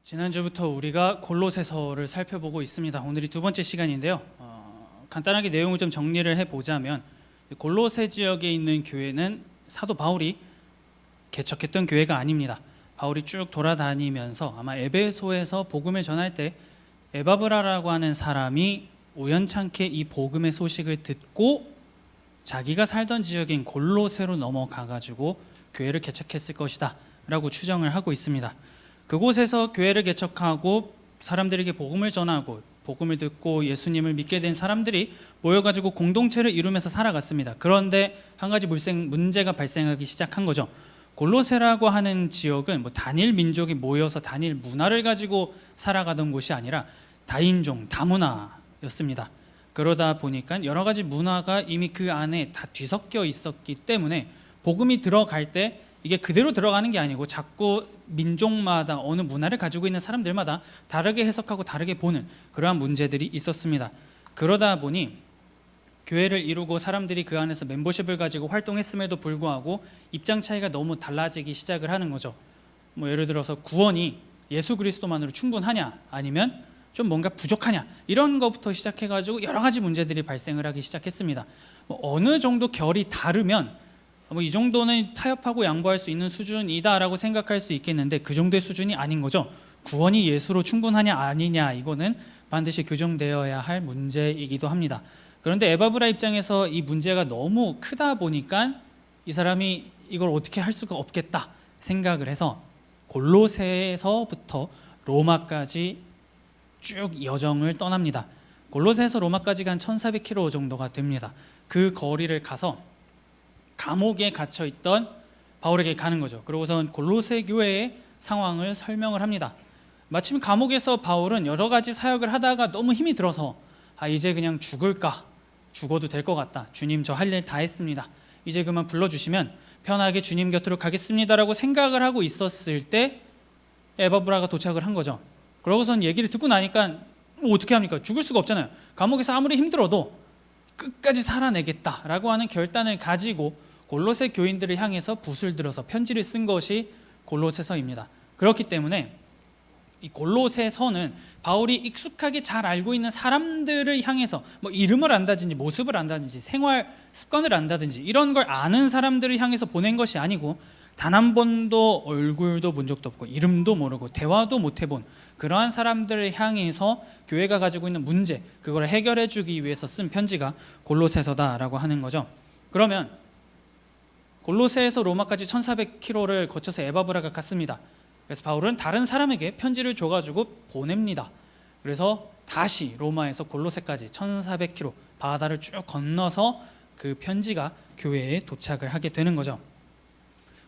지난주부터 우리가 골로새서를 살펴보고 있습니다. 오늘이 두 번째 시간인데요. 간단하게 내용을 좀 정리를 해보자면 골로새 지역에 있는 교회는 사도 바울이 개척했던 교회가 아닙니다. 바울이 쭉 돌아다니면서 아마 에베소에서 복음을 전할 때 에바브라라고 하는 사람이 우연찮게 이 복음의 소식을 듣고 자기가 살던 지역인 골로새로 넘어가가지고 교회를 개척했을 것이다 라고 추정을 하고 있습니다. 그곳에서 교회를 개척하고 사람들에게 복음을 전하고 복음을 듣고 예수님을 믿게 된 사람들이 모여가지고 공동체를 이루면서 살아갔습니다. 그런데 한 가지 문제가 발생하기 시작한 거죠. 골로새라고 하는 지역은 단일 민족이 모여서 단일 문화를 가지고 살아가던 곳이 아니라 다인종, 다문화였습니다. 그러다 보니까 여러 가지 문화가 이미 그 안에 다 뒤섞여 있었기 때문에 복음이 들어갈 때 이게 그대로 들어가는 게 아니고 자꾸 민족마다 어느 문화를 가지고 있는 사람들마다 다르게 해석하고 다르게 보는 그러한 문제들이 있었습니다. 그러다 보니 교회를 이루고 사람들이 그 안에서 멤버십을 가지고 활동했음에도 불구하고 입장 차이가 너무 달라지기 시작을 하는 거죠. 예를 들어서 구원이 예수 그리스도만으로 충분하냐 아니면 좀 뭔가 부족하냐 이런 것부터 시작해가지고 여러 가지 문제들이 발생을 하기 시작했습니다. 어느 정도 결이 다르면 이 정도는 타협하고 양보할 수 있는 수준이다라고 생각할 수 있겠는데 그 정도의 수준이 아닌 거죠. 구원이 예수로 충분하냐 아니냐 이거는 반드시 교정되어야 할 문제이기도 합니다. 그런데 에바브라 입장에서 이 문제가 너무 크다 보니까 이 사람이 이걸 어떻게 할 수가 없겠다 생각을 해서 골로새에서부터 로마까지 쭉 여정을 떠납니다. 골로새에서 로마까지가 한 1400km 정도가 됩니다. 그 거리를 가서 감옥에 갇혀있던 바울에게 가는 거죠. 그러고선 골로새 교회의 상황을 설명을 합니다. 마침 감옥에서 바울은 여러 가지 사역을 하다가 너무 힘이 들어서 이제 그냥 죽어도 될 것 같다. 주님 저 할 일 다 했습니다. 이제 그만 불러주시면 편하게 주님 곁으로 가겠습니다라고 생각을 하고 있었을 때 에바브라가 도착을 한 거죠. 그러고선 얘기를 듣고 나니까 어떻게 합니까? 죽을 수가 없잖아요. 감옥에서 아무리 힘들어도 끝까지 살아내겠다라고 하는 결단을 가지고 골로새 교인들을 향해서 붓을 들어서 편지를 쓴 것이 골로새서입니다. 그렇기 때문에 이 골로새서는 바울이 익숙하게 잘 알고 있는 사람들을 향해서 이름을 안다든지 모습을 안다든지 생활 습관을 안다든지 이런 걸 아는 사람들을 향해서 보낸 것이 아니고 단 한 번도 얼굴도 본 적도 없고 이름도 모르고 대화도 못 해본 그러한 사람들을 향해서 교회가 가지고 있는 문제 그걸 해결해 주기 위해서 쓴 편지가 골로새서다라고 하는 거죠. 그러면 골로새에서 로마까지 1400km를 거쳐서 에바브라가 갔습니다. 그래서 바울은 다른 사람에게 편지를 줘가지고 보냅니다. 그래서 다시 로마에서 골로새까지 1400km 바다를 쭉 건너서 그 편지가 교회에 도착을 하게 되는 거죠.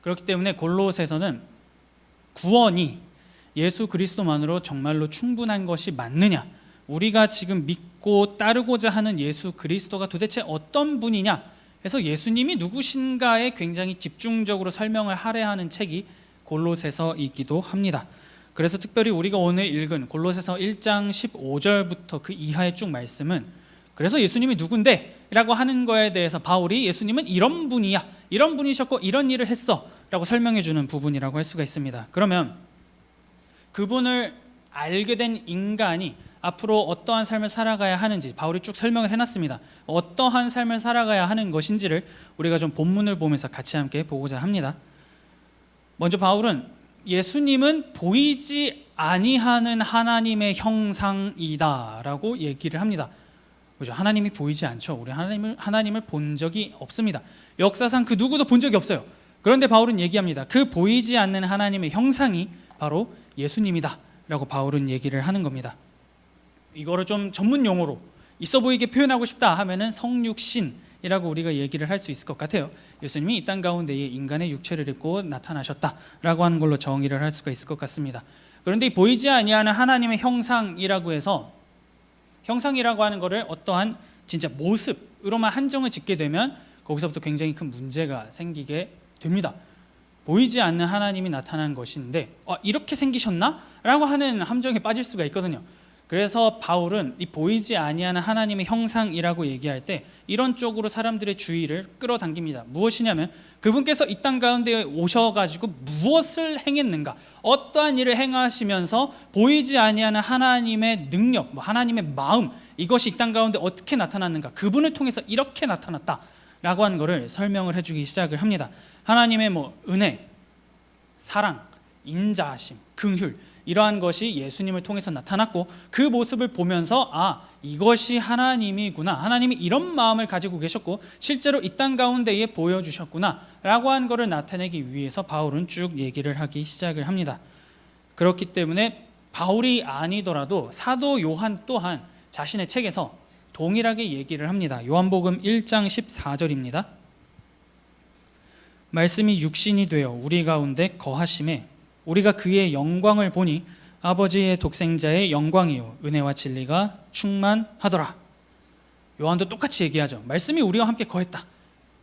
그렇기 때문에 골로새서는 구원이 예수 그리스도만으로 정말로 충분한 것이 맞느냐, 우리가 지금 믿고 따르고자 하는 예수 그리스도가 도대체 어떤 분이냐 해서 예수님이 누구신가에 굉장히 집중적으로 설명을 하려 하는 책이 골로새서이기도 합니다. 그래서 특별히 우리가 오늘 읽은 골로새서 1장 15절부터 그 이하의 쭉 말씀은 그래서 예수님이 누군데? 라고 하는 거에 대해서 바울이 예수님은 이런 분이야, 이런 분이셨고 이런 일을 했어 라고 설명해 주는 부분이라고 할 수가 있습니다. 그러면 그분을 알게 된 인간이 앞으로 어떠한 삶을 살아가야 하는지 바울이 쭉 설명을 해놨습니다. 어떠한 삶을 살아가야 하는 것인지를 우리가 좀 본문을 보면서 같이 함께 보고자 합니다. 먼저 바울은 예수님은 보이지 아니하는 하나님의 형상이다 라고 얘기를 합니다. 그죠? 하나님이 보이지 않죠. 우리 하나님을 본 적이 없습니다. 역사상 그 누구도 본 적이 없어요. 그런데 바울은 얘기합니다. 그 보이지 않는 하나님의 형상이 바로 예수님이다 라고 바울은 얘기를 하는 겁니다. 이거를 좀 전문 용어로 있어 보이게 표현하고 싶다 하면은 성육신이라고 우리가 얘기를 할 수 있을 것 같아요. 예수님이 이 땅 가운데에 인간의 육체를 입고 나타나셨다라고 하는 걸로 정의를 할 수가 있을 것 같습니다. 그런데 이 보이지 아니하는 하나님의 형상이라고 해서 형상이라고 하는 거를 어떠한 진짜 모습으로만 한정을 짓게 되면 거기서부터 굉장히 큰 문제가 생기게 됩니다. 보이지 않는 하나님이 나타난 것인데 이렇게 생기셨나? 라고 하는 함정에 빠질 수가 있거든요. 그래서 바울은 이 보이지 아니하는 하나님의 형상이라고 얘기할 때 이런 쪽으로 사람들의 주의를 끌어당깁니다. 무엇이냐면 그분께서 이 땅 가운데 오셔가지고 무엇을 행했는가, 어떠한 일을 행하시면서 보이지 아니하는 하나님의 능력, 하나님의 마음, 이것이 이 땅 가운데 어떻게 나타났는가, 그분을 통해서 이렇게 나타났다라고 하는 것을 설명을 해주기 시작을 합니다. 하나님의 은혜, 사랑, 인자하심, 긍휼, 이러한 것이 예수님을 통해서 나타났고 그 모습을 보면서 이것이 하나님이구나, 하나님이 이런 마음을 가지고 계셨고 실제로 이 땅 가운데에 보여주셨구나 라고 하는 것을 나타내기 위해서 바울은 쭉 얘기를 하기 시작을 합니다. 그렇기 때문에 바울이 아니더라도 사도 요한 또한 자신의 책에서 동일하게 얘기를 합니다. 요한복음 1장 14절입니다. 말씀이 육신이 되어 우리 가운데 거하심에 우리가 그의 영광을 보니 아버지의 독생자의 영광이요 은혜와 진리가 충만하더라. 요한도 똑같이 얘기하죠. 말씀이 우리와 함께 거했다.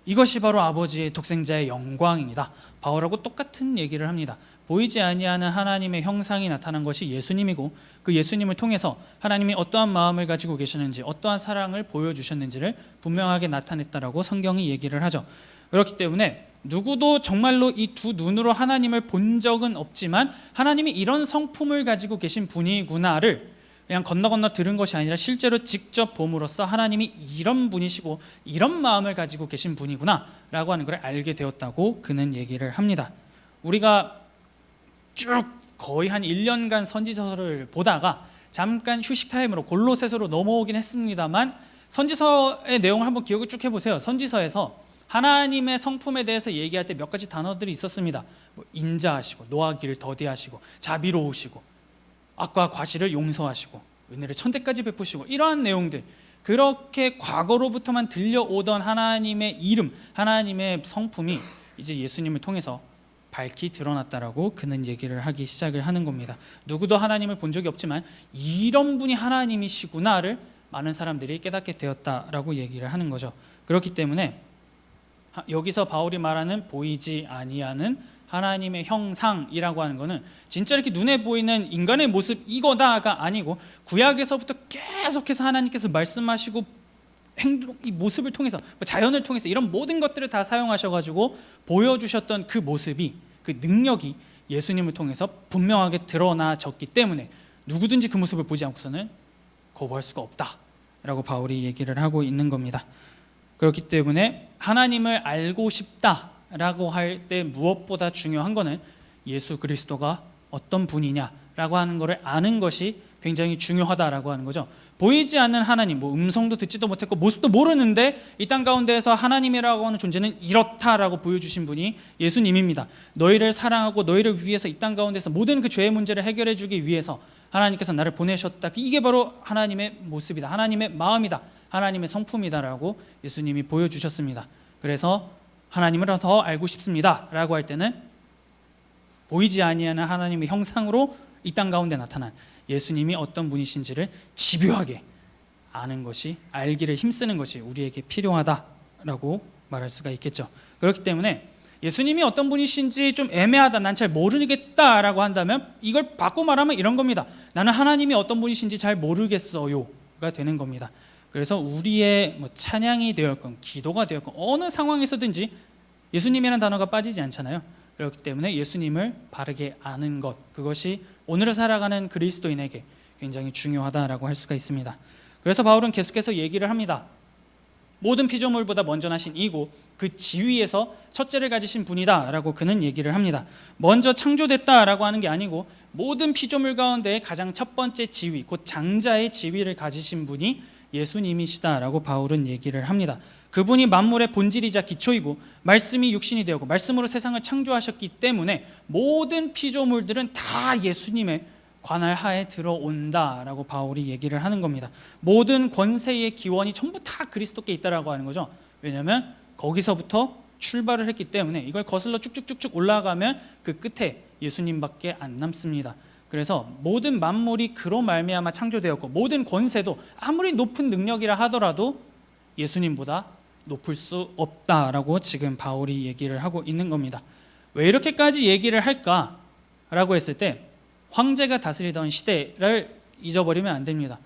이것이 바로 아버지의 독생자의 영광입니다. 바울하고 똑같은 얘기를 합니다. 보이지 아니하는 하나님의 형상이 나타난 것이 예수님이고 그 예수님을 통해서 하나님이 어떠한 마음을 가지고 계시는지, 어떠한 사랑을 보여주셨는지를 분명하게 나타냈다라고 성경이 얘기를 하죠. 그렇기 때문에 누구도 정말로 이 두 눈으로 하나님을 본 적은 없지만 하나님이 이런 성품을 가지고 계신 분이구나를 그냥 건너 들은 것이 아니라 실제로 직접 봄으로써 하나님이 이런 분이시고 이런 마음을 가지고 계신 분이구나 라고 하는 걸 알게 되었다고 그는 얘기를 합니다. 우리가 쭉 거의 한 1년간 선지서를 보다가 잠깐 휴식 타임으로 골로새서로 넘어오긴 했습니다만 선지서의 내용을 한번 기억을 쭉 해보세요. 선지서에서 하나님의 성품에 대해서 얘기할 때 몇 가지 단어들이 있었습니다. 인자하시고, 노하기를 더디하시고, 자비로우시고, 악과 과실을 용서하시고, 은혜를 천대까지 베푸시고, 이러한 내용들, 그렇게 과거로부터만 들려오던 하나님의 이름, 하나님의 성품이 이제 예수님을 통해서 밝히 드러났다라고 그는 얘기를 하기 시작을 하는 겁니다. 누구도 하나님을 본 적이 없지만 이런 분이 하나님이시구나를 많은 사람들이 깨닫게 되었다라고 얘기를 하는 거죠. 그렇기 때문에 여기서 바울이 말하는 보이지 아니하는 하나님의 형상이라고 하는 것은 진짜 이렇게 눈에 보이는 인간의 모습 이거다가 아니고 구약에서부터 계속해서 하나님께서 말씀하시고 행동, 이 모습을 통해서, 자연을 통해서 이런 모든 것들을 다 사용하셔가지고 보여주셨던 그 모습이, 그 능력이 예수님을 통해서 분명하게 드러나졌기 때문에 누구든지 그 모습을 보지 않고서는 거부할 수가 없다라고 바울이 얘기를 하고 있는 겁니다. 그렇기 때문에 하나님을 알고 싶다라고 할 때 무엇보다 중요한 것은 예수 그리스도가 어떤 분이냐라고 하는 것을 아는 것이 굉장히 중요하다라고 하는 거죠. 보이지 않는 하나님, 음성도 듣지도 못했고 모습도 모르는데 이 땅 가운데에서 하나님이라고 하는 존재는 이렇다라고 보여주신 분이 예수님입니다. 너희를 사랑하고 너희를 위해서 이 땅 가운데서 모든 그 죄의 문제를 해결해 주기 위해서 하나님께서 나를 보내셨다. 이게 바로 하나님의 모습이다, 하나님의 마음이다, 하나님의 성품이다라고 예수님이 보여주셨습니다. 그래서 하나님을 더 알고 싶습니다 라고 할 때는 보이지 아니하는 하나님의 형상으로 이 땅 가운데 나타난 예수님이 어떤 분이신지를 집요하게 아는 것이, 알기를 힘쓰는 것이 우리에게 필요하다라고 말할 수가 있겠죠. 그렇기 때문에 예수님이 어떤 분이신지 좀 애매하다, 난 잘 모르겠다라고 한다면 이걸 바꿔 말하면 이런 겁니다. 나는 하나님이 어떤 분이신지 잘 모르겠어요가 되는 겁니다. 그래서 우리의 찬양이 되었건 기도가 되었건 어느 상황에서든지 예수님이라는 단어가 빠지지 않잖아요. 그렇기 때문에 예수님을 바르게 아는 것, 그것이 오늘을 살아가는 그리스도인에게 굉장히 중요하다라고 할 수가 있습니다. 그래서 바울은 계속해서 얘기를 합니다. 모든 피조물보다 먼저 나신 이고 그 지위에서 첫째를 가지신 분이다라고 그는 얘기를 합니다. 먼저 창조됐다라고 하는 게 아니고 모든 피조물 가운데 가장 첫 번째 지위, 곧 장자의 지위를 가지신 분이 예수님이시다라고 바울은 얘기를 합니다. 그분이 만물의 본질이자 기초이고 말씀이 육신이 되었고 말씀으로 세상을 창조하셨기 때문에 모든 피조물들은 다 예수님의 관할 하에 들어온다라고 바울이 얘기를 하는 겁니다. 모든 권세의 기원이 전부 다 그리스도께 있다라고 하는 거죠. 왜냐하면 거기서부터 출발을 했기 때문에 이걸 거슬러 쭉쭉쭉쭉 올라가면 그 끝에 예수님밖에 안 남습니다. 그래서 모든 만물이 그로 말미암아 창조되었고 모든 권세도 아무리 높은 능력이라 하더라도 예수님보다 높을 수 없다라고 지금 바울이 얘기를 하고 있는 겁니다. 왜 이렇게까지 얘기를 할까라고 했을 때 황제가 다스리던 시대를 잊어버리면 안 됩니다.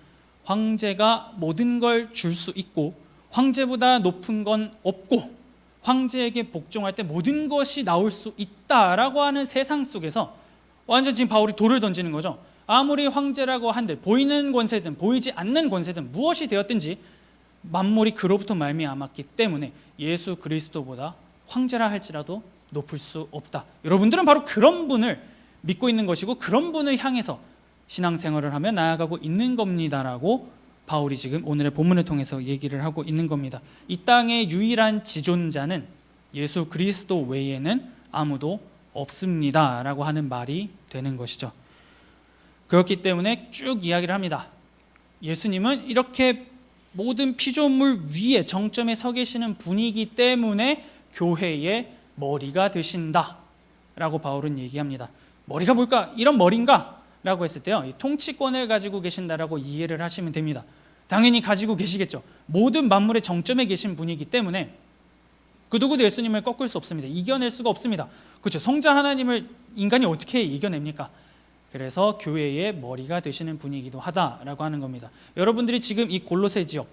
황제가 모든 걸 줄 수 있고 황제보다 높은 건 없고 황제에게 복종할 때 모든 것이 나올 수 있다라고 하는 세상 속에서 완전 지금 바울이 돌을 던지는 거죠. 아무리 황제라고 한들 보이는 권세든 보이지 않는 권세든 무엇이 되었든지 만물이 그로부터 말미암았기 때문에 예수 그리스도보다 황제라 할지라도 높을 수 없다. 여러분들은 바로 그런 분을 믿고 있는 것이고 그런 분을 향해서 신앙생활을 하며 나아가고 있는 겁니다라고 바울이 지금 오늘의 본문을 통해서 얘기를 하고 있는 겁니다. 이 땅의 유일한 지존자는 예수 그리스도 외에는 아무도 없습니다라고 하는 말이 되는 것이죠. 그렇기 때문에 쭉 이야기를 합니다. 예수님은 이렇게 모든 피조물 위에 정점에 서 계시는 분이기 때문에 교회의 머리가 되신다라고 바울은 얘기합니다. 머리가 뭘까? 이런 머리인가? 라고 했을 때요, 이 통치권을 가지고 계신다라고 이해를 하시면 됩니다. 당연히 가지고 계시겠죠. 모든 만물의 정점에 계신 분이기 때문에 그 누구도 예수님을 꺾을 수 없습니다. 이겨낼 수가 없습니다. 그렇죠. 성자 하나님을 인간이 어떻게 이겨냅니까? 그래서 교회의 머리가 되시는 분이기도 하다라고 하는 겁니다. 여러분들이 지금 이 골로새 지역,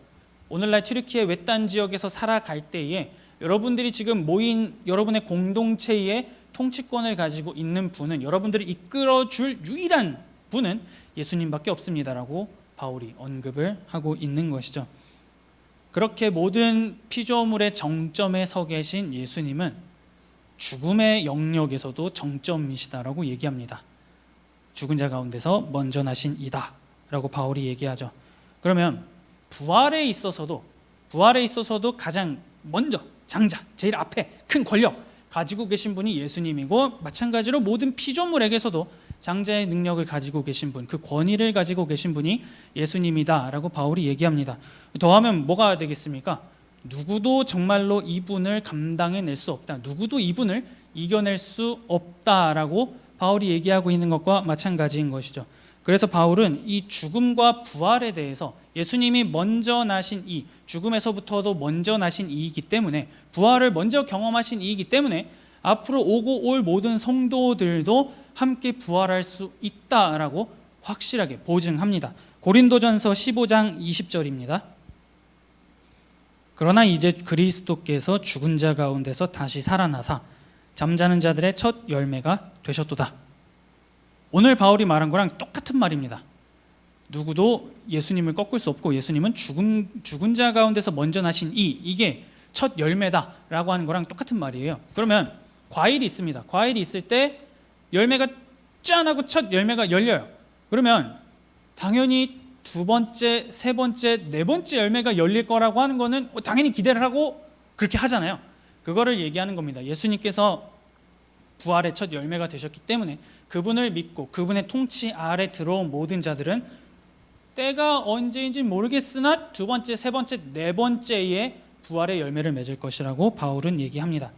오늘날 튀르키예 외딴 지역에서 살아갈 때에 여러분들이 지금 모인 여러분의 공동체의 통치권을 가지고 있는 분은, 여러분들을 이끌어줄 유일한 분은 예수님밖에 없습니다라고 바울이 언급을 하고 있는 것이죠. 그렇게 모든 피조물의 정점에 서 계신 예수님은 죽음의 영역에서도 정점이시다라고 얘기합니다. 죽은 자 가운데서 먼저 나신 이다 라고 바울이 얘기하죠. 그러면 부활에 있어서도 가장 먼저 장자, 제일 앞에 큰 권력 가지고 계신 분이 예수님이고, 마찬가지로 모든 피조물에게서도 장자의 능력을 가지고 계신 분, 그 권위를 가지고 계신 분이 예수님이다 라고 바울이 얘기합니다. 더하면 뭐가 되겠습니까? 누구도 정말로 이분을 감당해낼 수 없다, 누구도 이분을 이겨낼 수 없다라고 바울이 얘기하고 있는 것과 마찬가지인 것이죠. 그래서 바울은 이 죽음과 부활에 대해서 예수님이 먼저 나신 이, 죽음에서부터도 먼저 나신 이이기 때문에, 부활을 먼저 경험하신 이이기 때문에 앞으로 오고 올 모든 성도들도 함께 부활할 수 있다라고 확실하게 보증합니다. 고린도전서 15장 20절입니다. 그러나 이제 그리스도께서 죽은 자 가운데서 다시 살아나사 잠자는 자들의 첫 열매가 되셨도다. 오늘 바울이 말한 거랑 똑같은 말입니다. 누구도 예수님을 꺾을 수 없고 예수님은 죽은 자 가운데서 먼저 나신 이게 첫 열매다라고 하는 거랑 똑같은 말이에요. 그러면 과일이 있습니다. 과일이 있을 때 열매가 짠 하고 첫 열매가 열려요. 그러면 당연히 두 번째, 세 번째, 네 번째 열매가 열릴 거라고 하는 거는 당연히 기대를 하고 그렇게 하잖아요. 그거를 얘기하는 겁니다. 예수님께서 부활의 첫 열매가 되셨기 때문에 그분을 믿고 그분의 통치 아래 들어온 모든 자들은 때가 언제인지 모르겠으나 두 번째, 세 번째, 네 번째에 부활의 열매를 맺을 것이라고 바울은 얘기합니다.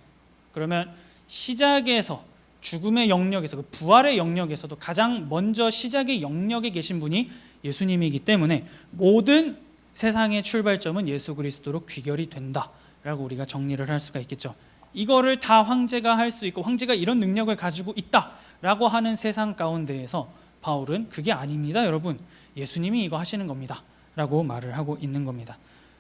그러면 시작에서, 죽음의 영역에서, 그 부활의 영역에서도 가장 먼저 시작의 영역에 계신 분이 예수님이기 때문에 모든 세상의 출발점은 예수 그리스도로 귀결이 된다라고 우리가 정리를 할 수가 있겠죠. 이거를 다 황제가 할 수 있고 황제가 이런 능력을 가지고 있다라고 하는 세상 가운데에서 바울은 그게 아닙니다, 여러분. 예수님이 이거 하시는 겁니다 라고 말을 하고 있는 겁니다.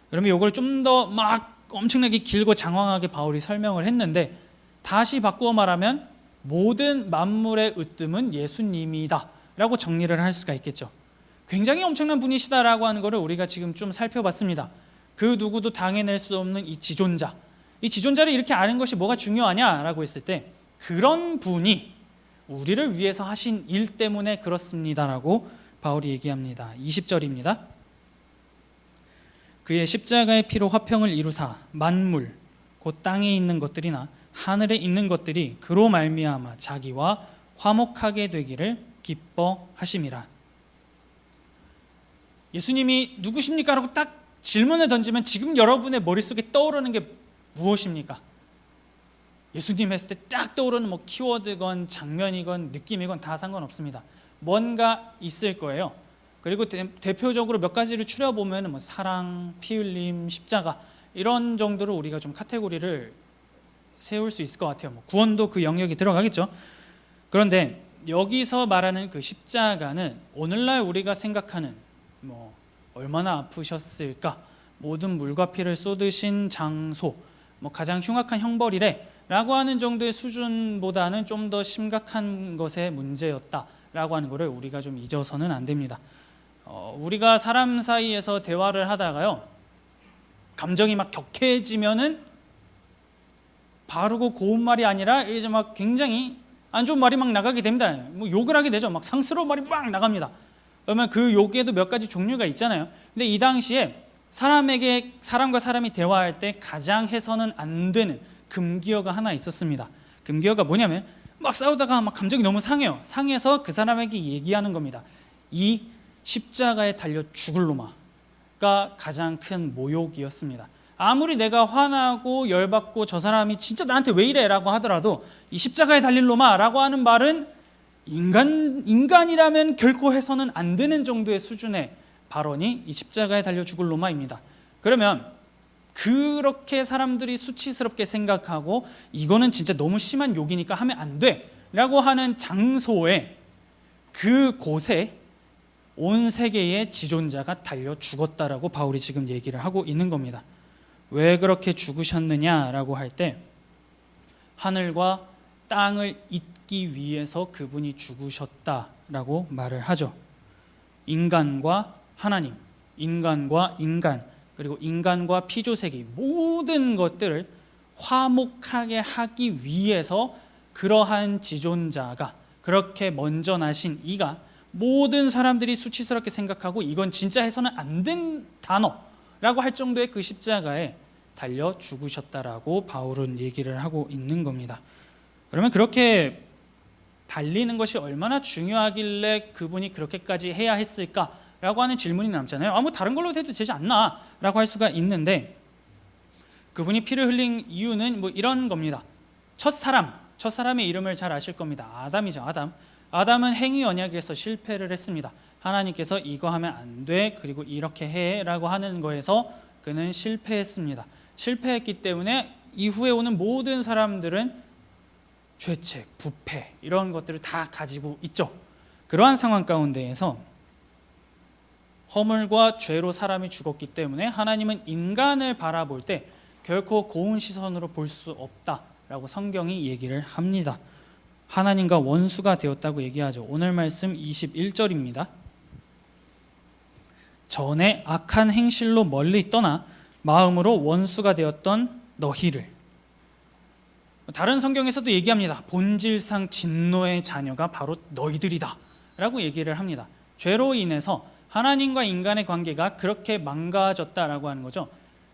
그러면 이걸 좀 더 막 엄청나게 길고 장황하게 바울이 설명을 했는데, 다시 바꾸어 말하면 모든 만물의 으뜸은 예수님이다 라고 정리를 할 수가 있겠죠. 굉장히 엄청난 분이시다라고 하는 것을 우리가 지금 좀 살펴봤습니다. 그 누구도 당해낼 수 없는 이 지존자, 이 지존자를 이렇게 아는 것이 뭐가 중요하냐라고 했을 때, 그런 분이 우리를 위해서 하신 일 때문에 그렇습니다라고 바울이 얘기합니다. 20절입니다. 그의 십자가의 피로 화평을 이루사 만물 곧 땅에 있는 것들이나 하늘에 있는 것들이 그로 말미암아 자기와 화목하게 되기를 기뻐하심이라. 예수님이 누구십니까? 라고 딱 질문을 던지면 지금 여러분의 머릿속에 떠오르는 게 무엇입니까? 예수님 했을 때 딱 떠오르는 뭐 키워드건 장면이건 느낌이건 다 상관없습니다. 뭔가 있을 거예요. 그리고 대표적으로 몇 가지를 추려보면 뭐 사랑, 피 흘림, 십자가 이런 정도로 우리가 좀 카테고리를 세울 수 있을 것 같아요. 뭐 구원도 그 영역에 들어가겠죠. 그런데 여기서 말하는 그 십자가는 오늘날 우리가 생각하는 얼마나 아프셨을까, 모든 물과 피를 쏟으신 장소, 가장 흉악한 형벌이래 라고 하는 정도의 수준보다는 좀 더 심각한 것의 문제였다라고 하는 것을 우리가 좀 잊어서는 안 됩니다. 우리가 사람 사이에서 대화를 하다가요, 감정이 막 격해지면은 바르고 고운 말이 아니라 이제 막 굉장히 안 좋은 말이 막 나가게 됩니다. 욕을 하게 되죠. 막 상스러운 말이 막 나갑니다. 그러면 그 욕에도 몇 가지 종류가 있잖아요. 근데 이 당시에 사람과 사람이 대화할 때 가장 해서는 안 되는 금기어가 하나 있었습니다. 금기어가 뭐냐면 막 싸우다가 막 감정이 너무 상해요. 상해서 그 사람에게 얘기하는 겁니다. 이 십자가에 달려 죽을 놈아가 가장 큰 모욕이었습니다. 아무리 내가 화나고 열받고 저 사람이 진짜 나한테 왜 이래 라고 하더라도 이 십자가에 달릴 놈아 라고 하는 말은 인간이라면 결코 해서는 안 되는 정도의 수준의 발언이 이 십자가에 달려 죽을 놈아입니다. 그러면 그렇게 사람들이 수치스럽게 생각하고 이거는 진짜 너무 심한 욕이니까 하면 안 돼 라고 하는 장소에, 그곳에 온 세계의 지존자가 달려 죽었다라고 바울이 지금 얘기를 하고 있는 겁니다. 왜 그렇게 죽으셨느냐라고 할 때 하늘과 땅을 잇기 위해서 그분이 죽으셨다라고 말을 하죠. 인간과 하나님, 인간과 인간, 그리고 인간과 피조세계 모든 것들을 화목하게 하기 위해서 그러한 지존자가, 그렇게 먼저 나신 이가 모든 사람들이 수치스럽게 생각하고 이건 진짜 해서는 안 된 단어라고 할 정도의 그 십자가에 달려 죽으셨다라고 바울은 얘기를 하고 있는 겁니다. 그러면 그렇게 달리는 것이 얼마나 중요하길래 그분이 그렇게까지 해야 했을까라고 하는 질문이 남잖아요. 다른 걸로 해도 되지 않나 라고 할 수가 있는데, 그분이 피를 흘린 이유는 이런 겁니다. 첫사람의 이름을 잘 아실 겁니다. 아담이죠. 아담은 행위 언약에서 실패를 했습니다. 하나님께서 이거 하면 안 돼, 그리고 이렇게 해 라고 하는 거에서 그는 실패했습니다. 실패했기 때문에 이후에 오는 모든 사람들은 죄책, 부패 이런 것들을 다 가지고 있죠. 그러한 상황 가운데에서 허물과 죄로 사람이 죽었기 때문에 하나님은 인간을 바라볼 때 결코 고운 시선으로 볼 수 없다라고 성경이 얘기를 합니다. 하나님과 원수가 되었다고 얘기하죠. 오늘 말씀 21절입니다. 전에 악한 행실로 멀리 떠나 마음으로 원수가 되었던 너희를. 다른 성경에서도 얘기합니다. 본질상 진노의 자녀가 바로 너희들이다 라고 얘기를 합니다. 죄로 인해서 하나님과 인간의 관계가 그렇게 망가졌다라고 하는 거죠.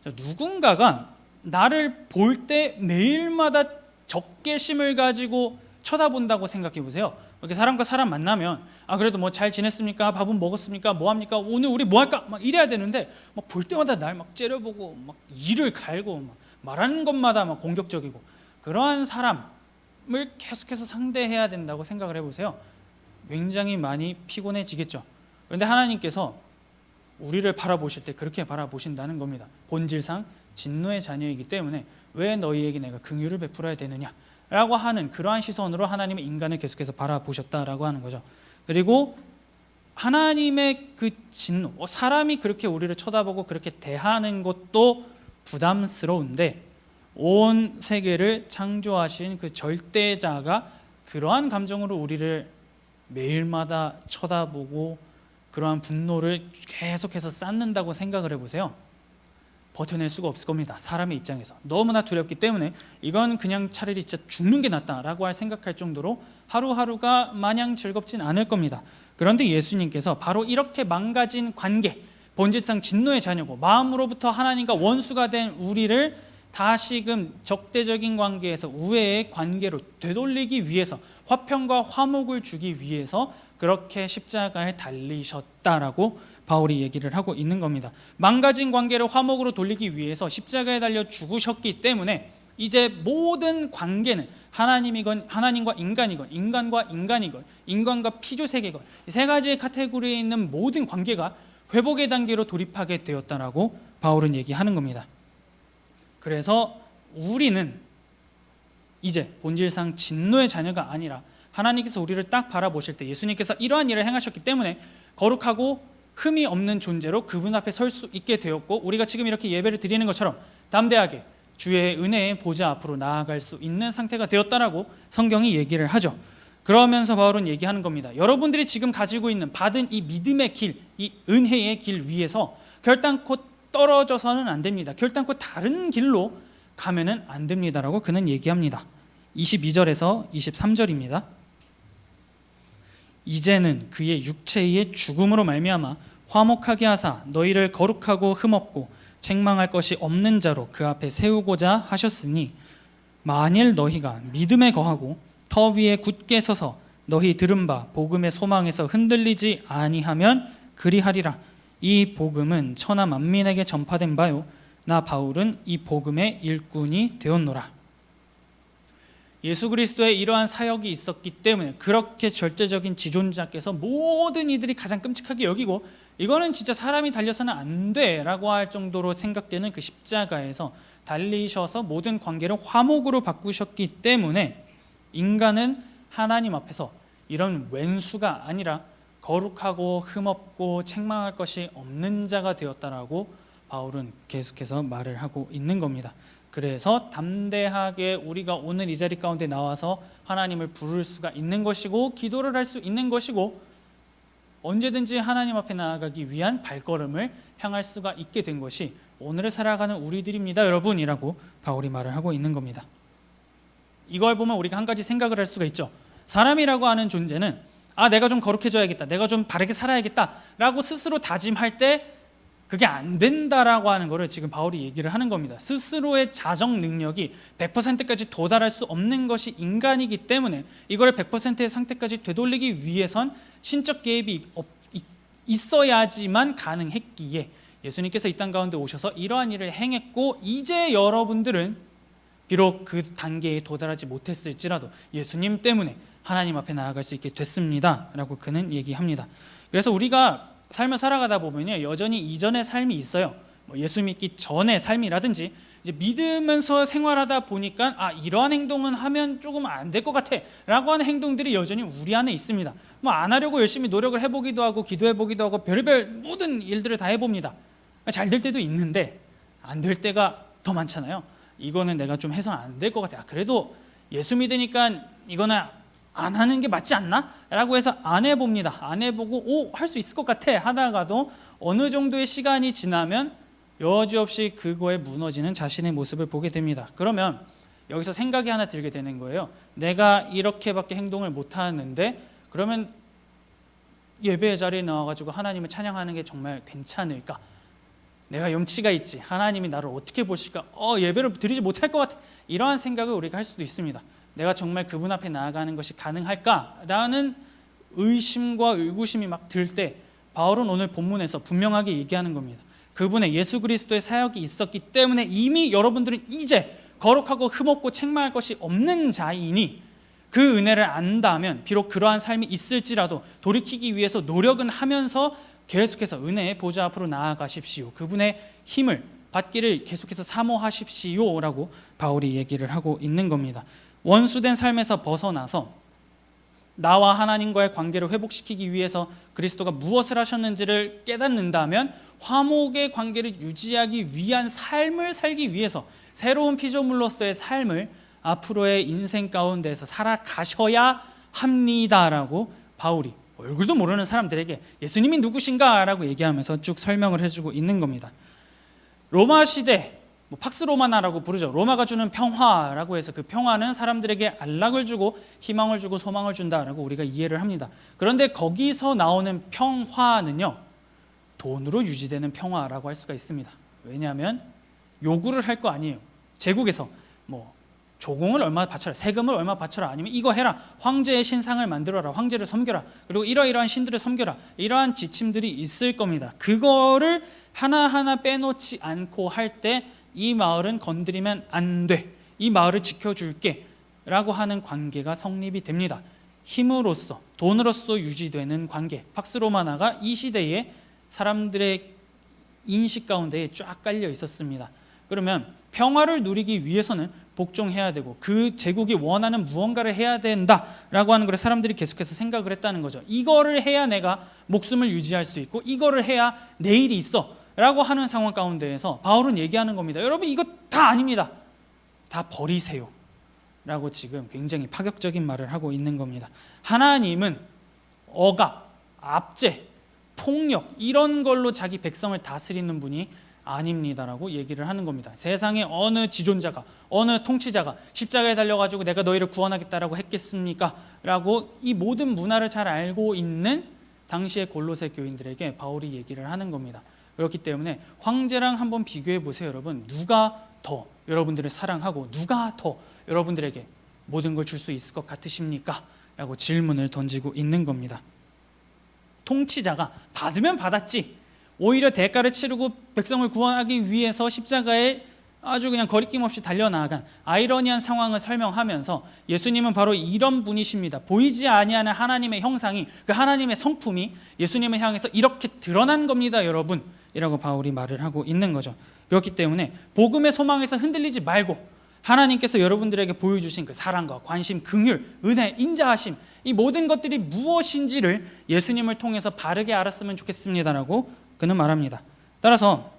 누군가가 나를 볼 때 매일마다 적개심을 가지고 쳐다본다고 생각해 보세요. 이렇게 사람과 사람 만나면 그래도 잘 지냈습니까? 밥은 먹었습니까? 뭐 합니까? 오늘 우리 뭐 할까? 막 이래야 되는데 볼 때마다 날 막 째려보고 막 이를 갈고 말하는 것마다 막 공격적이고, 그러한 사람을 계속해서 상대해야 된다고 생각을 해보세요. 굉장히 많이 피곤해지겠죠. 그런데 하나님께서 우리를 바라보실 때 그렇게 바라보신다는 겁니다. 본질상 진노의 자녀이기 때문에 왜 너희에게 내가 긍휼을 베풀어야 되느냐 라고 하는 그러한 시선으로 하나님의 인간을 계속해서 바라보셨다라고 하는 거죠. 그리고 하나님의 그 진노, 사람이 그렇게 우리를 쳐다보고 그렇게 대하는 것도 부담스러운데 온 세계를 창조하신 그 절대자가 그러한 감정으로 우리를 매일마다 쳐다보고 그러한 분노를 계속해서 쌓는다고 생각을 해보세요. 버텨낼 수가 없을 겁니다. 사람의 입장에서 너무나 두렵기 때문에 이건 그냥 차라리 진짜 죽는 게 낫다라고 생각할 정도로 하루하루가 마냥 즐겁진 않을 겁니다. 그런데 예수님께서 바로 이렇게 망가진 관계, 본질상 진노의 자녀고 마음으로부터 하나님과 원수가 된 우리를 다시금 적대적인 관계에서 우애의 관계로 되돌리기 위해서, 화평과 화목을 주기 위해서 그렇게 십자가에 달리셨다라고 바울이 얘기를 하고 있는 겁니다. 망가진 관계를 화목으로 돌리기 위해서 십자가에 달려 죽으셨기 때문에 이제 모든 관계는 하나님과 인간이건, 인간과 인간이건, 인간과 피조세계건, 이 세 가지의 카테고리에 있는 모든 관계가 회복의 단계로 돌입하게 되었다라고 바울은 얘기하는 겁니다. 그래서 우리는 이제 본질상 진노의 자녀가 아니라 하나님께서 우리를 딱 바라보실 때 예수님께서 이러한 일을 행하셨기 때문에 거룩하고 흠이 없는 존재로 그분 앞에 설 수 있게 되었고, 우리가 지금 이렇게 예배를 드리는 것처럼 담대하게 주의 은혜의 보좌 앞으로 나아갈 수 있는 상태가 되었다라고 성경이 얘기를 하죠. 그러면서 바울은 얘기하는 겁니다. 여러분들이 지금 가지고 있는 받은 이 믿음의 길, 이 은혜의 길 위에서 결단코 떨어져서는 안 됩니다. 결단코 다른 길로 가면은 안 됩니다라고 그는 얘기합니다. 22절에서 23절입니다. 이제는 그의 육체의 죽음으로 말미암아 화목하게 하사 너희를 거룩하고 흠없고 책망할 것이 없는 자로 그 앞에 세우고자 하셨으니, 만일 너희가 믿음에 거하고 터 위에 굳게 서서 너희 들은 바 복음의 소망에서 흔들리지 아니하면 그리하리라. 이 복음은 천하 만민에게 전파된 바요 나 바울은 이 복음의 일꾼이 되었노라. 예수 그리스도의 이러한 사역이 있었기 때문에 그렇게 절대적인 지존자께서 모든 이들이 가장 끔찍하게 여기고, 이거는 진짜 사람이 달려서는 안 돼라고 할 정도로 생각되는 그 십자가에서 달리셔서 모든 관계를 화목으로 바꾸셨기 때문에 인간은 하나님 앞에서 이런 왼수가 아니라 거룩하고 흠없고 책망할 것이 없는 자가 되었다라고 바울은 계속해서 말을 하고 있는 겁니다. 그래서 담대하게 우리가 오늘 이 자리 가운데 나와서 하나님을 부를 수가 있는 것이고, 기도를 할 수 있는 것이고, 언제든지 하나님 앞에 나아가기 위한 발걸음을 향할 수가 있게 된 것이 오늘을 살아가는 우리들입니다, 여러분이라고 바울이 말을 하고 있는 겁니다. 이걸 보면 우리가 한 가지 생각을 할 수가 있죠. 사람이라고 하는 존재는 내가 좀 거룩해져야겠다, 내가 좀 바르게 살아야겠다 라고 스스로 다짐할 때 그게 안 된다라고 하는 것을 지금 바울이 얘기를 하는 겁니다. 스스로의 자정 능력이 100%까지 도달할 수 없는 것이 인간이기 때문에 이걸 100%의 상태까지 되돌리기 위해선 신적 개입이 있어야지만 가능했기에 예수님께서 이 땅 가운데 오셔서 이러한 일을 행했고, 이제 여러분들은 비록 그 단계에 도달하지 못했을지라도 예수님 때문에 하나님 앞에 나아갈 수 있게 됐습니다 라고 그는 얘기합니다. 그래서 우리가 삶을 살아가다 보면요, 여전히 이전의 삶이 있어요. 예수 믿기 전의 삶이라든지, 이제 믿으면서 생활하다 보니까 이러한 행동은 하면 조금 안 될 것 같아 라고 하는 행동들이 여전히 우리 안에 있습니다. 안 하려고 열심히 노력을 해보기도 하고 기도해보기도 하고 별의별 모든 일들을 다 해봅니다. 잘 될 때도 있는데 안 될 때가 더 많잖아요. 이거는 내가 좀 해서는 안 될 것 같아, 그래도 예수 믿으니까 이거는 안 하는 게 맞지 않나? 라고 해서 안 해봅니다. 안 해보고 할 수 있을 것 같아 하다가도 어느 정도의 시간이 지나면 여지없이 그거에 무너지는 자신의 모습을 보게 됩니다. 그러면 여기서 생각이 하나 들게 되는 거예요. 내가 이렇게밖에 행동을 못하는데 그러면 예배의 자리에 나와가지고 하나님을 찬양하는 게 정말 괜찮을까? 내가 염치가 있지, 하나님이 나를 어떻게 보실까? 예배를 드리지 못할 것 같아, 이러한 생각을 우리가 할 수도 있습니다. 내가 정말 그분 앞에 나아가는 것이 가능할까라는 의심과 의구심이 막 들 때 바울은 오늘 본문에서 분명하게 얘기하는 겁니다. 그분의 예수 그리스도의 사역이 있었기 때문에 이미 여러분들은 이제 거룩하고 흠없고 책망할 것이 없는 자이니, 그 은혜를 안다면 비록 그러한 삶이 있을지라도 돌이키기 위해서 노력은 하면서 계속해서 은혜의 보좌 앞으로 나아가십시오, 그분의 힘을 받기를 계속해서 사모하십시오 라고 바울이 얘기를 하고 있는 겁니다. 원수된 삶에서 벗어나서 나와 하나님과의 관계를 회복시키기 위해서 그리스도가 무엇을 하셨는지를 깨닫는다면 화목의 관계를 유지하기 위한 삶을 살기 위해서 새로운 피조물로서의 삶을 앞으로의 인생 가운데에서 살아가셔야 합니다라고 바울이 얼굴도 모르는 사람들에게 예수님이 누구신가 라고 얘기하면서 쭉 설명을 해주고 있는 겁니다. 로마 시대, 팍스 로마나라고 부르죠. 로마가 주는 평화라고 해서 그 평화는 사람들에게 안락을 주고 희망을 주고 소망을 준다라고 우리가 이해를 합니다. 그런데 거기서 나오는 평화는요, 돈으로 유지되는 평화라고 할 수가 있습니다. 왜냐하면 요구를 할 거 아니에요. 제국에서 조공을 얼마 바쳐라, 세금을 얼마 바쳐라, 아니면 이거 해라, 황제의 신상을 만들어라, 황제를 섬겨라, 그리고 이러이러한 신들을 섬겨라, 이러한 지침들이 있을 겁니다. 그거를 하나하나 빼놓지 않고 할 때 이 마을은 건드리면 안 돼, 이 마을을 지켜줄게 라고 하는 관계가 성립이 됩니다. 힘으로써, 돈으로써 유지되는 관계, 팍스 로마나가 이 시대에 사람들의 인식 가운데 쫙 깔려 있었습니다. 그러면 평화를 누리기 위해서는 복종해야 되고 그 제국이 원하는 무언가를 해야 된다라고 하는 걸 사람들이 계속해서 생각을 했다는 거죠. 이거를 해야 내가 목숨을 유지할 수 있고 이거를 해야 내일이 있어 라고 하는 상황 가운데에서 바울은 얘기하는 겁니다. 여러분 이거 다 아닙니다. 다 버리세요 라고 지금 굉장히 파격적인 말을 하고 있는 겁니다. 하나님은 억압, 압제, 폭력 이런 걸로 자기 백성을 다스리는 분이 아닙니다라고 얘기를 하는 겁니다. 세상에 어느 지존자가 어느 통치자가 십자가에 달려가지고 내가 너희를 구원하겠다라고 했겠습니까? 라고 이 모든 문화를 잘 알고 있는 당시의 골로새 교인들에게 바울이 얘기를 하는 겁니다. 그렇기 때문에 황제랑 한번 비교해 보세요. 여러분 누가 더 여러분들을 사랑하고 누가 더 여러분들에게 모든 걸 줄 수 있을 것 같으십니까? 라고 질문을 던지고 있는 겁니다. 통치자가 받으면 받았지 오히려 대가를 치르고 백성을 구원하기 위해서 십자가에 아주 그냥 거리낌 없이 달려나간 아이러니한 상황을 설명하면서 예수님은 바로 이런 분이십니다. 보이지 아니하는 하나님의 형상이 그 하나님의 성품이 예수님을 향해서 이렇게 드러난 겁니다 여러분 이라고 바울이 말을 하고 있는 거죠. 그렇기 때문에 복음의 소망에서 흔들리지 말고 하나님께서 여러분들에게 보여주신 그 사랑과 관심, 긍휼, 은혜, 인자하심 이 모든 것들이 무엇인지를 예수님을 통해서 바르게 알았으면 좋겠습니다라고 그는 말합니다. 따라서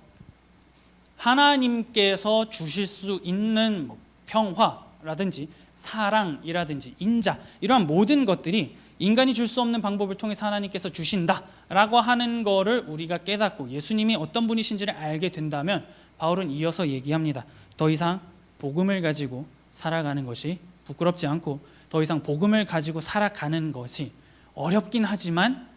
하나님께서 주실 수 있는 평화라든지 사랑이라든지 인자 이러한 모든 것들이 인간이 줄 수 없는 방법을 통해서 하나님께서 주신다라고 하는 거를 우리가 깨닫고 예수님이 어떤 분이신지를 알게 된다면 바울은 이어서 얘기합니다. 더 이상 복음을 가지고 살아가는 것이 부끄럽지 않고 더 이상 복음을 가지고 살아가는 것이 어렵긴 하지만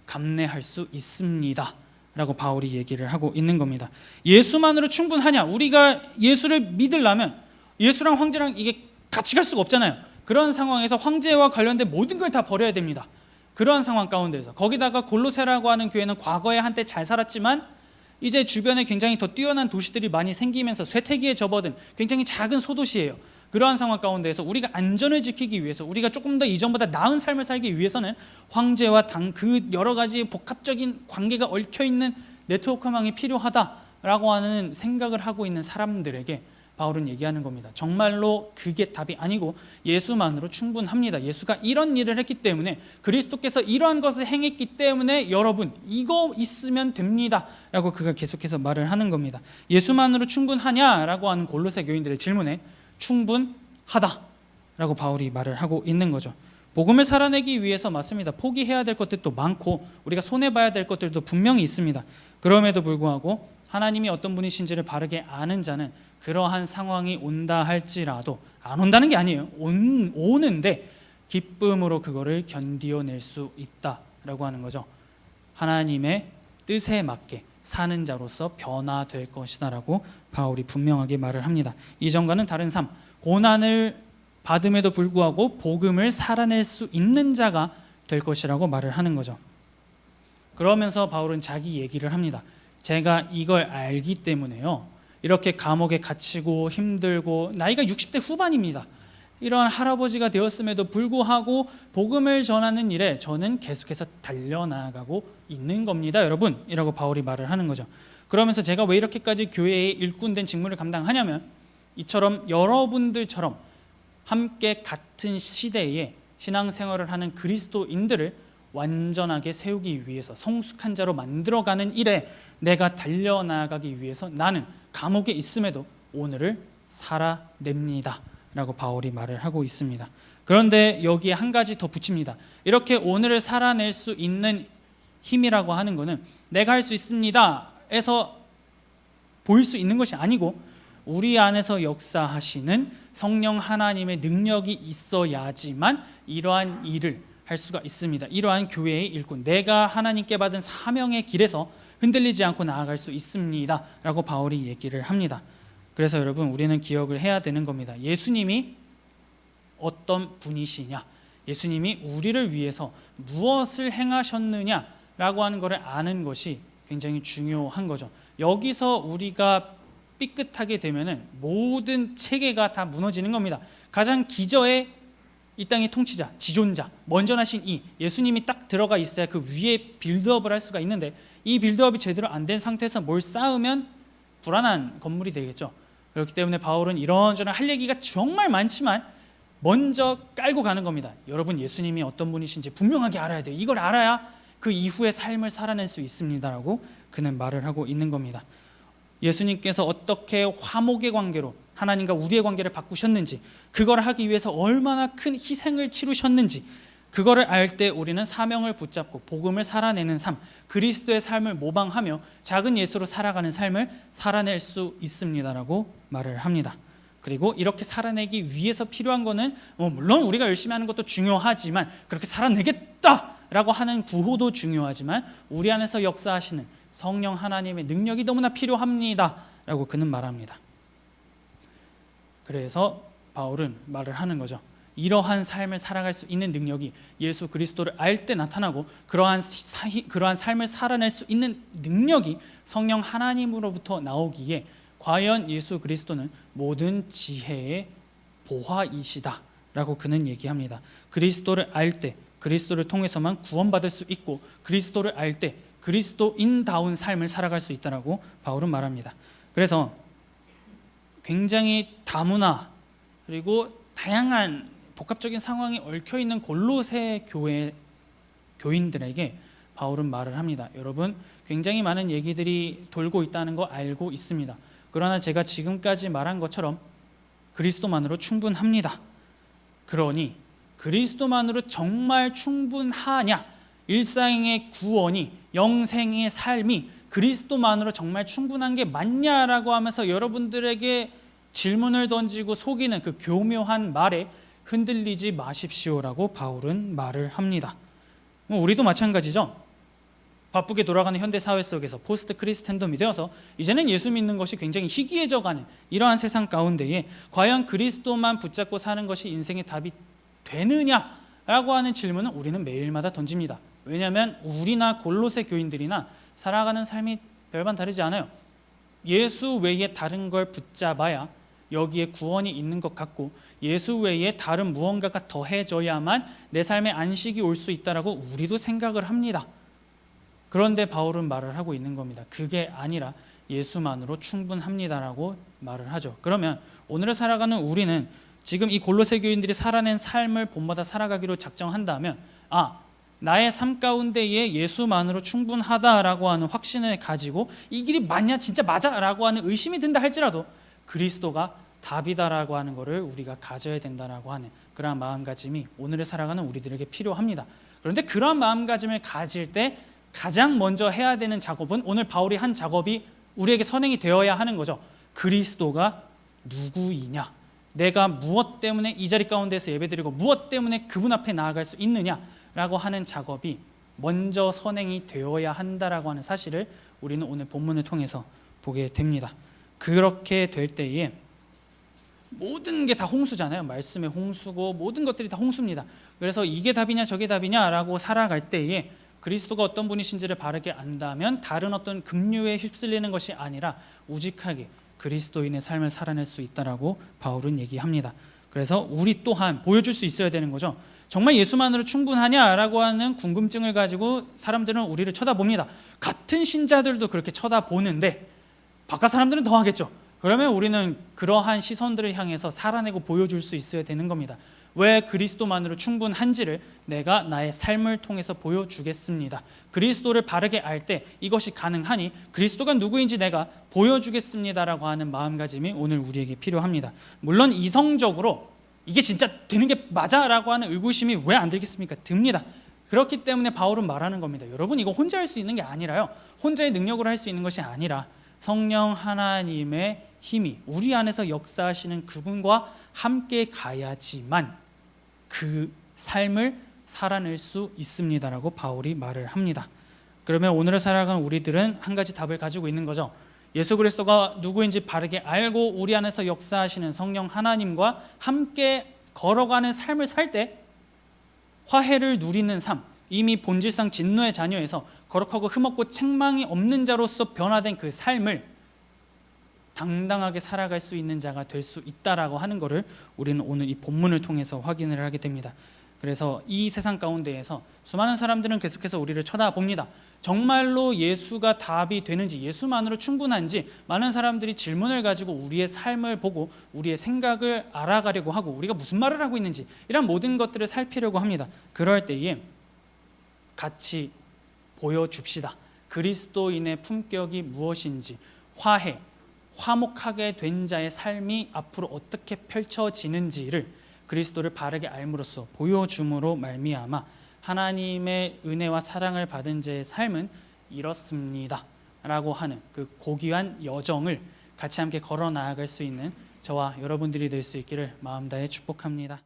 감내할 수 있습니다 라고 바울이 얘기를 하고 있는 겁니다. 예수만으로 충분하냐? 우리가 예수를 믿으려면 예수랑 황제랑 이게 같이 갈 수가 없잖아요. 그런 상황에서 황제와 관련된 모든 걸 다 버려야 됩니다. 그러한 상황 가운데서 거기다가 골로새라고 하는 교회는 과거에 한때 잘 살았지만 이제 주변에 굉장히 더 뛰어난 도시들이 많이 생기면서 쇠퇴기에 접어든 굉장히 작은 소도시예요. 그러한 상황 가운데에서 우리가 안전을 지키기 위해서 우리가 조금 더 이전보다 나은 삶을 살기 위해서는 황제와 그 여러 가지 복합적인 관계가 얽혀있는 네트워크망이 필요하다라고 하는 생각을 하고 있는 사람들에게 바울은 얘기하는 겁니다. 정말로 그게 답이 아니고 예수만으로 충분합니다. 예수가 이런 일을 했기 때문에 그리스도께서 이러한 것을 행했기 때문에 여러분 이거 있으면 됩니다 라고 그가 계속해서 말을 하는 겁니다. 예수만으로 충분하냐라고 하는 골로새 교인들의 질문에 충분하다라고 바울이 말을 하고 있는 거죠. 복음을 살아내기 위해서 맞습니다. 포기해야 될 것들도 많고 우리가 손해봐야 될 것들도 분명히 있습니다. 그럼에도 불구하고 하나님이 어떤 분이신지를 바르게 아는 자는 그러한 상황이 온다 할지라도 안 온다는 게 아니에요. 오는데 기쁨으로 그거를 견디어낼 수 있다라고 하는 거죠. 하나님의 뜻에 맞게 사는 자로서 변화될 것이다라고 바울이 분명하게 말을 합니다. 이전과는 다른 삶, 고난을 받음에도 불구하고 복음을 살아낼 수 있는 자가 될 것이라고 말을 하는 거죠. 그러면서 바울은 자기 얘기를 합니다. 제가 이걸 알기 때문에요. 이렇게 감옥에 갇히고 힘들고 나이가 60대 후반입니다. 이런 할아버지가 되었음에도 불구하고 복음을 전하는 일에 저는 계속해서 달려나가고 있는 겁니다. 여러분 이라고 바울이 말을 하는 거죠. 그러면서 제가 왜 이렇게까지 교회의 일꾼된 직무를 감당하냐면 이처럼 여러분들처럼 함께 같은 시대에 신앙생활을 하는 그리스도인들을 완전하게 세우기 위해서 성숙한 자로 만들어가는 일에 내가 달려나가기 위해서 나는 감옥에 있음에도 오늘을 살아냅니다 라고 바울이 말을 하고 있습니다. 그런데 여기에 한 가지 더 붙입니다. 이렇게 오늘을 살아낼 수 있는 힘이라고 하는 것은 내가 할 수 있습니다 에서 보일 수 있는 것이 아니고 우리 안에서 역사하시는 성령 하나님의 능력이 있어야지만 이러한 일을 할 수가 있습니다. 이러한 교회의 일꾼, 내가 하나님께 받은 사명의 길에서 흔들리지 않고 나아갈 수 있습니다 라고 바울이 얘기를 합니다. 그래서 여러분 우리는 기억을 해야 되는 겁니다. 예수님이 어떤 분이시냐, 예수님이 우리를 위해서 무엇을 행하셨느냐라고 하는 것을 아는 것이 굉장히 중요한 거죠. 여기서 우리가 삐끗하게 되면은 모든 체계가 다 무너지는 겁니다. 가장 기저에 이 땅의 통치자, 지존자, 먼저 나신 이 예수님이 딱 들어가 있어야 그 위에 빌드업을 할 수가 있는데 이 빌드업이 제대로 안 된 상태에서 뭘 쌓으면 불안한 건물이 되겠죠. 그렇기 때문에 바울은 이런저런 할 얘기가 정말 많지만 먼저 깔고 가는 겁니다. 여러분, 예수님이 어떤 분이신지 분명하게 알아야 돼요. 이걸 알아야 그 이후의 삶을 살아낼 수 있습니다라고 그는 말을 하고 있는 겁니다. 예수님께서 어떻게 화목의 관계로 하나님과 우리의 관계를 바꾸셨는지, 그걸 하기 위해서 얼마나 큰 희생을 치르셨는지, 그거를 알 때 우리는 사명을 붙잡고 복음을 살아내는 삶, 그리스도의 삶을 모방하며 작은 예수로 살아가는 삶을 살아낼 수 있습니다라고 말을 합니다. 그리고 이렇게 살아내기 위해서 필요한 거는 물론 우리가 열심히 하는 것도 중요하지만, 그렇게 살아내겠다라고 하는 구호도 중요하지만, 우리 안에서 역사하시는 성령 하나님의 능력이 너무나 필요합니다라고 그는 말합니다. 그래서 바울은 말을 하는 거죠. 이러한 삶을 살아갈 수 있는 능력이 예수 그리스도를 알 때 나타나고, 그러한 삶을 살아낼 수 있는 능력이 성령 하나님으로부터 나오기에, 과연 예수 그리스도는 모든 지혜의 보화이시다라고 그는 얘기합니다. 그리스도를 알 때, 그리스도를 통해서만 구원받을 수 있고, 그리스도를 알 때 그리스도인다운 삶을 살아갈 수 있다라고 바울은 말합니다. 그래서 굉장히 다문화 그리고 다양한 복합적인 상황이 얽혀있는 골로새 교회 교인들에게 바울은 말을 합니다. 여러분, 굉장히 많은 얘기들이 돌고 있다는 거 알고 있습니다. 그러나 제가 지금까지 말한 것처럼 그리스도만으로 충분합니다. 그러니 그리스도만으로 정말 충분하냐, 일상의 구원이, 영생의 삶이 그리스도만으로 정말 충분한 게 맞냐라고 하면서 여러분들에게 질문을 던지고 속이는 그 교묘한 말에 흔들리지 마십시오라고 바울은 말을 합니다. 우리도 마찬가지죠. 바쁘게 돌아가는 현대 사회 속에서 포스트 크리스텐덤이 되어서 이제는 예수 믿는 것이 굉장히 희귀해져가는 이러한 세상 가운데에 과연 그리스도만 붙잡고 사는 것이 인생의 답이 되느냐라고 하는 질문은 우리는 매일마다 던집니다. 왜냐하면 우리나 골로새 교인들이나 살아가는 삶이 별반 다르지 않아요. 예수 외에 다른 걸 붙잡아야 여기에 구원이 있는 것 같고, 예수 외에 다른 무언가가 더해져야만 내 삶에 안식이 올 수 있다라고 우리도 생각을 합니다. 그런데 바울은 말을 하고 있는 겁니다. 그게 아니라 예수만으로 충분합니다라고 말을 하죠. 그러면 오늘을 살아가는 우리는 지금 이 골로새 교인들이 살아낸 삶을 본받아 살아가기로 작정한다면, 나의 삶 가운데에 예수만으로 충분하다라고 하는 확신을 가지고 이 길이 맞냐, 진짜 맞아라고 하는 의심이 든다 할지라도 그리스도가 답이다라고 하는 것을 우리가 가져야 된다라고 하는 그러한 마음가짐이 오늘을 살아가는 우리들에게 필요합니다. 그런데 그러한 마음가짐을 가질 때 가장 먼저 해야 되는 작업은, 오늘 바울이 한 작업이 우리에게 선행이 되어야 하는 거죠. 그리스도가 누구이냐, 내가 무엇 때문에 이 자리 가운데서 예배드리고 무엇 때문에 그분 앞에 나아갈 수 있느냐라고 하는 작업이 먼저 선행이 되어야 한다라고 하는 사실을 우리는 오늘 본문을 통해서 보게 됩니다. 그렇게 될 때에 모든 게 다 홍수잖아요. 말씀의 홍수고 모든 것들이 다 홍수입니다. 그래서 이게 답이냐 저게 답이냐라고 살아갈 때에 그리스도가 어떤 분이신지를 바르게 안다면 다른 어떤 급류에 휩쓸리는 것이 아니라 우직하게 그리스도인의 삶을 살아낼 수 있다라고 바울은 얘기합니다. 그래서 우리 또한 보여줄 수 있어야 되는 거죠. 정말 예수만으로 충분하냐라고 하는 궁금증을 가지고 사람들은 우리를 쳐다봅니다. 같은 신자들도 그렇게 쳐다보는데 바깥 사람들은 더 하겠죠. 그러면 우리는 그러한 시선들을 향해서 살아내고 보여줄 수 있어야 되는 겁니다. 왜 그리스도만으로 충분한지를 내가 나의 삶을 통해서 보여주겠습니다. 그리스도를 바르게 알 때 이것이 가능하니 그리스도가 누구인지 내가 보여주겠습니다라고 하는 마음가짐이 오늘 우리에게 필요합니다. 물론 이성적으로 이게 진짜 되는 게 맞아라고 하는 의구심이 왜 안 들겠습니까? 듭니다. 그렇기 때문에 바울은 말하는 겁니다. 여러분, 이거 혼자 할 수 있는 게 아니라요, 혼자의 능력으로 할 수 있는 것이 아니라 성령 하나님의 힘이 우리 안에서 역사하시는 그분과 함께 가야지만 그 삶을 살아낼 수 있습니다라고 바울이 말을 합니다. 그러면 오늘을 살아가는 우리들은 한 가지 답을 가지고 있는 거죠. 예수 그리스도가 누구인지 바르게 알고 우리 안에서 역사하시는 성령 하나님과 함께 걸어가는 삶을 살 때 화해를 누리는 삶, 이미 본질상 진노의 자녀에서 거룩하고 흠없고 책망이 없는 자로서 변화된 그 삶을 당당하게 살아갈 수 있는 자가 될 수 있다라고 하는 것을 우리는 오늘 이 본문을 통해서 확인을 하게 됩니다. 그래서 이 세상 가운데에서 수많은 사람들은 계속해서 우리를 쳐다봅니다. 정말로 예수가 답이 되는지, 예수만으로 충분한지 많은 사람들이 질문을 가지고 우리의 삶을 보고 우리의 생각을 알아가려고 하고 우리가 무슨 말을 하고 있는지 이런 모든 것들을 살피려고 합니다. 그럴 때에 같이 보여줍시다. 그리스도인의 품격이 무엇인지, 화해, 화목하게 된 자의 삶이 앞으로 어떻게 펼쳐지는지를 그리스도를 바르게 알므로써 보여줌으로 말미암아 하나님의 은혜와 사랑을 받은 자의 삶은 이렇습니다 라고 하는 그 고귀한 여정을 같이 함께 걸어 나아갈 수 있는 저와 여러분들이 될 수 있기를 마음 다해 축복합니다.